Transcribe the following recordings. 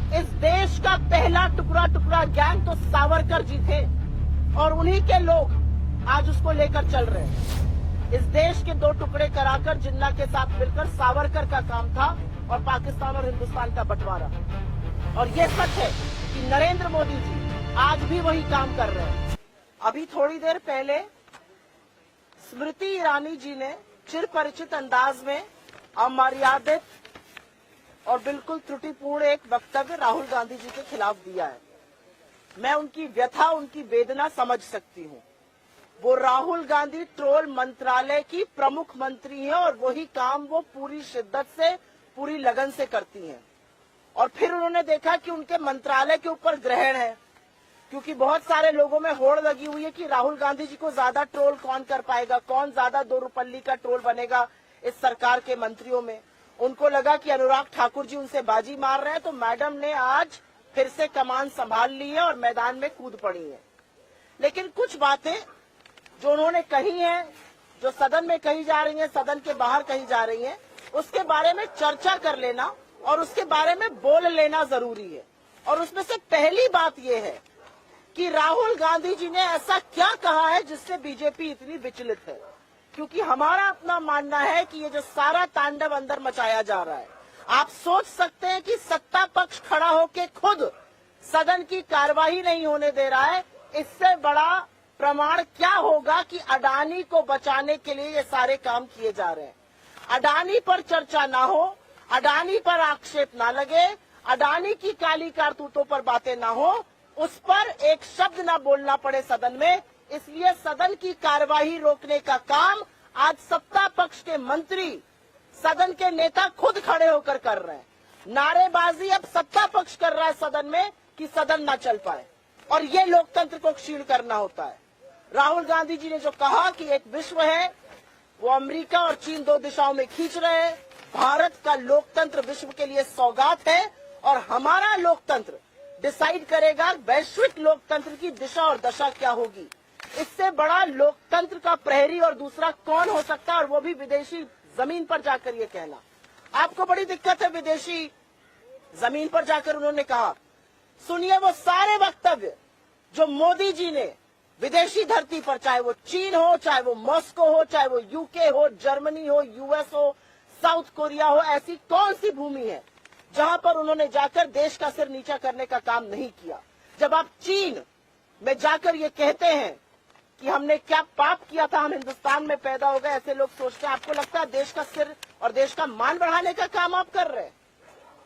इस देश का पहला टुकड़ा टुकड़ा गैंग तो सावरकर जी थे और उन्हीं के लोग आज उसको लेकर चल रहे हैं। इस देश के दो टुकड़े कराकर जिन्ना के साथ मिलकर सावरकर का काम था और पाकिस्तान और हिंदुस्तान का बंटवारा। और ये सच है कि नरेंद्र मोदी जी आज भी वही काम कर रहे हैं। अभी थोड़ी देर पहले स्मृति ईरानी जी ने चिर परिचित अंदाज में अमर्यादित और बिल्कुल त्रुटिपूर्ण एक वक्तव्य राहुल गांधी जी के खिलाफ दिया है। मैं उनकी व्यथा, उनकी वेदना समझ सकती हूँ। वो राहुल गांधी ट्रोल मंत्रालय की प्रमुख मंत्री हैं और वही काम वो पूरी शिद्दत से, पूरी लगन से करती हैं। और फिर उन्होंने देखा कि उनके मंत्रालय के ऊपर ग्रहण है, क्योंकि बहुत सारे लोगों में होड़ लगी हुई है कि राहुल गांधी जी को ज्यादा ट्रोल कौन कर पाएगा, कौन ज्यादा दो रुपल्ली का ट्रोल बनेगा इस सरकार के मंत्रियों में। उनको लगा कि अनुराग ठाकुर जी उनसे बाजी मार रहे हैं, तो मैडम ने आज फिर से कमान संभाल ली है और मैदान में कूद पड़ी है। लेकिन कुछ बातें जो उन्होंने कही हैं, जो सदन में कही जा रही हैं, सदन के बाहर कही जा रही हैं, उसके बारे में चर्चा कर लेना और उसके बारे में बोल लेना जरूरी है। और उसमें से पहली बात यह है कि राहुल गांधी जी ने ऐसा क्या कहा है जिससे बीजेपी इतनी विचलित है। क्योंकि हमारा अपना मानना है कि ये जो सारा तांडव अंदर मचाया जा रहा है, आप सोच सकते हैं कि सत्ता पक्ष खड़ा होकर खुद सदन की कार्यवाही नहीं होने दे रहा है। इससे बड़ा प्रमाण क्या होगा कि अडानी को बचाने के लिए ये सारे काम किए जा रहे हैं। अडानी पर चर्चा ना हो, अडानी पर आक्षेप ना लगे, अडानी की काली कारतूतों पर बातें ना हो, उस पर एक शब्द ना बोलना पड़े सदन में। इसलिए सदन की कार्यवाही रोकने का काम आज सत्ता पक्ष के मंत्री, सदन के नेता खुद खड़े होकर कर रहे हैं। नारेबाजी अब सत्ता पक्ष कर रहा है सदन में कि सदन ना चल पाए, और ये लोकतंत्र को क्षीण करना होता है। राहुल गांधी जी ने जो कहा कि एक विश्व है, वो अमेरिका और चीन दो दिशाओं में खींच रहे हैं। भारत का लोकतंत्र विश्व के लिए सौगात है और हमारा लोकतंत्र डिसाइड करेगा वैश्विक लोकतंत्र की दिशा और दशा क्या होगी। इससे बड़ा लोकतंत्र का प्रहरी और दूसरा कौन हो सकता है, और वो भी विदेशी जमीन पर जाकर ये कहना। आपको बड़ी दिक्कत है विदेशी जमीन पर जाकर उन्होंने कहा। सुनिए वो सारे वक्तव्य जो मोदी जी ने विदेशी धरती पर, चाहे वो चीन हो, चाहे वो मॉस्को हो, चाहे वो यूके हो, जर्मनी हो, यूएस हो, साउथ कोरिया हो, ऐसी कौन सी भूमि है जहां पर उन्होंने जाकर देश का सिर नीचा करने का काम नहीं किया। जब आप चीन में जाकर ये कहते हैं कि हमने क्या पाप किया था, हम हिंदुस्तान में पैदा हो गए, ऐसे लोग सोचते हैं। आपको लगता है देश का सिर और देश का मान बढ़ाने का काम आप कर रहे हैं।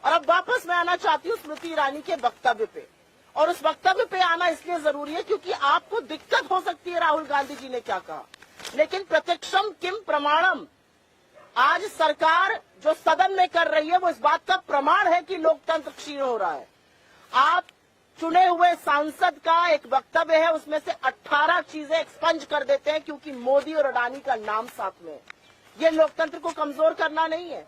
और अब वापस मैं आना चाहती हूँ स्मृति ईरानी के वक्तव्य पे, और उस वक्तव्य पे आना इसलिए जरूरी है क्योंकि आपको दिक्कत हो सकती है राहुल गांधी जी ने क्या कहा, लेकिन प्रत्यक्षम किम प्रमाणम, आज सरकार जो सदन में कर रही है वो इस बात का प्रमाण है कि लोकतंत्र क्षीण हो रहा है। आप चुने हुए सांसद का एक वक्तव्य है, उसमें से 18 चीजें एक्सपंज कर देते हैं क्योंकि मोदी और अडानी का नाम साथ में है। ये लोकतंत्र को कमजोर करना नहीं है।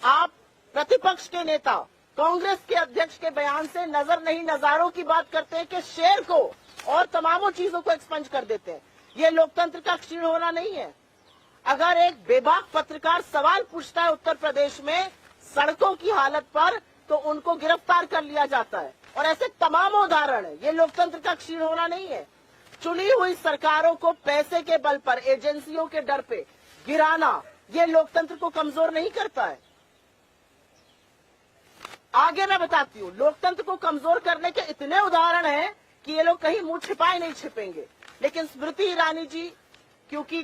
आप प्रतिपक्ष के नेता, कांग्रेस के अध्यक्ष के बयान से नजर नहीं नजारों की बात करते हैं कि शेर को और तमामों चीजों को एक्सपंज कर देते हैं। ये लोकतंत्र का क्षीण होना नहीं है। अगर एक बेबाक पत्रकार सवाल पूछता है उत्तर प्रदेश में सड़कों की हालत पर, तो उनको गिरफ्तार कर लिया जाता है, और ऐसे तमाम उदाहरण है। ये लोकतंत्र का क्षीण होना नहीं है। चुनी हुई सरकारों को पैसे के बल पर, एजेंसियों के डर पे गिराना, ये लोकतंत्र को कमजोर नहीं करता है। आगे मैं बताती हूँ, लोकतंत्र को कमजोर करने के इतने उदाहरण हैं कि ये लोग कहीं मुंह छिपाए नहीं छिपेंगे। लेकिन स्मृति ईरानी जी क्योंकि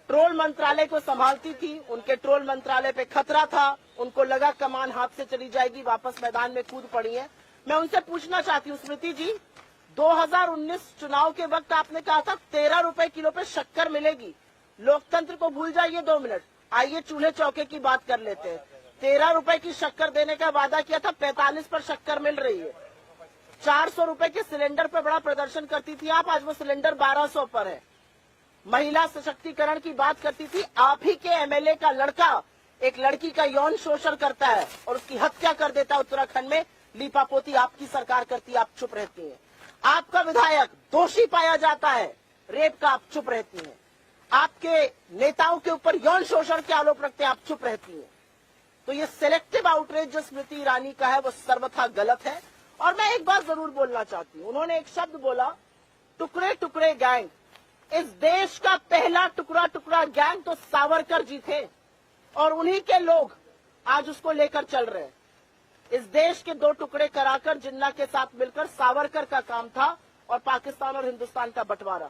ट्रोल मंत्रालय को संभालती थी, उनके ट्रोल मंत्रालय पे खतरा था, उनको लगा कमान हाथ से चली जाएगी, वापस मैदान में कूद पड़ी है। मैं उनसे पूछना चाहती हूँ स्मृति जी, 2019 चुनाव के वक्त आपने कहा था 13 रुपए किलो पे शक्कर मिलेगी। लोकतंत्र को भूल जाइए 2 मिनट, आइए चूल्हे चौके की बात कर लेते हैं। 13 रुपए की शक्कर देने का वादा किया था, 45 पर शक्कर मिल रही है। 400 रुपए के सिलेंडर पर बड़ा प्रदर्शन करती थी आप, आज वो सिलेंडर 1200 पर है। महिला सशक्तिकरण की बात करती थी, आप ही के एमएलए का लड़का एक लड़की का यौन शोषण करता है और उसकी हत्या कर देता है उत्तराखंड में। लीपापोती आपकी सरकार करती है, आप चुप रहती हैं। आपका विधायक दोषी पाया जाता है रेप का, आप चुप रहती हैं। आपके नेताओं के ऊपर यौन शोषण के आरोप रखते हैं, आप चुप रहती हैं। तो ये सिलेक्टिव आउटरीच जो स्मृति ईरानी का है वो सर्वथा गलत है, और मैं एक बात जरूर बोलना चाहती हूं, उन्होंने एक शब्द बोला, टुकड़े टुकड़े गैंग। इस देश का पहला टुकड़ा टुकड़ा गैंग तो सावरकर जी थे और उन्हीं के लोग आज उसको लेकर चल रहे हैं। इस देश के दो टुकड़े कराकर जिन्ना के साथ मिलकर सावरकर का काम था और पाकिस्तान और हिंदुस्तान का बंटवारा।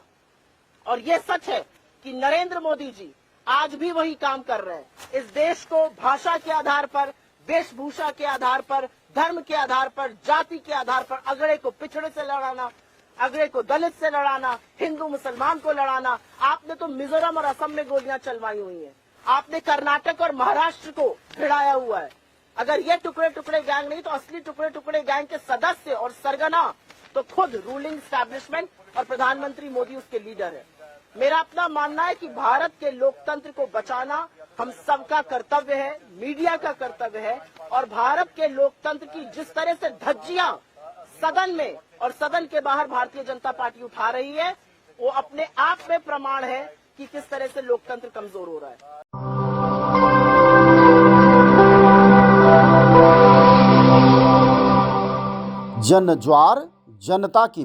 और ये सच है कि नरेंद्र मोदी जी आज भी वही काम कर रहे हैं। इस देश को भाषा के आधार पर, वेशभूषा के आधार पर, धर्म के आधार पर, जाति के आधार पर अगड़े को पिछड़े से लड़ाना, अगड़े को दलित से लड़ाना, हिंदू मुसलमान को लड़ाना। आपने तो मिजोरम और असम में गोलियां चलवाई हुई हैं, आपने कर्नाटक और महाराष्ट्र को भिड़ाया हुआ है। अगर ये टुकड़े टुकड़े गैंग नहीं तो असली टुकड़े टुकड़े गैंग के सदस्य और सरगना तो खुद रूलिंग एस्टैब्लिशमेंट और प्रधानमंत्री मोदी उसके लीडर है। मेरा अपना मानना है कि भारत के लोकतंत्र को बचाना हम सबका कर्तव्य है, मीडिया का कर्तव्य है। और भारत के लोकतंत्र की जिस तरह से धज्जियां सदन में और सदन के बाहर भारतीय जनता पार्टी उठा रही है, वो अपने आप में प्रमाण है कि किस तरह से लोकतंत्र कमजोर हो रहा है। जन ज्वार जनता की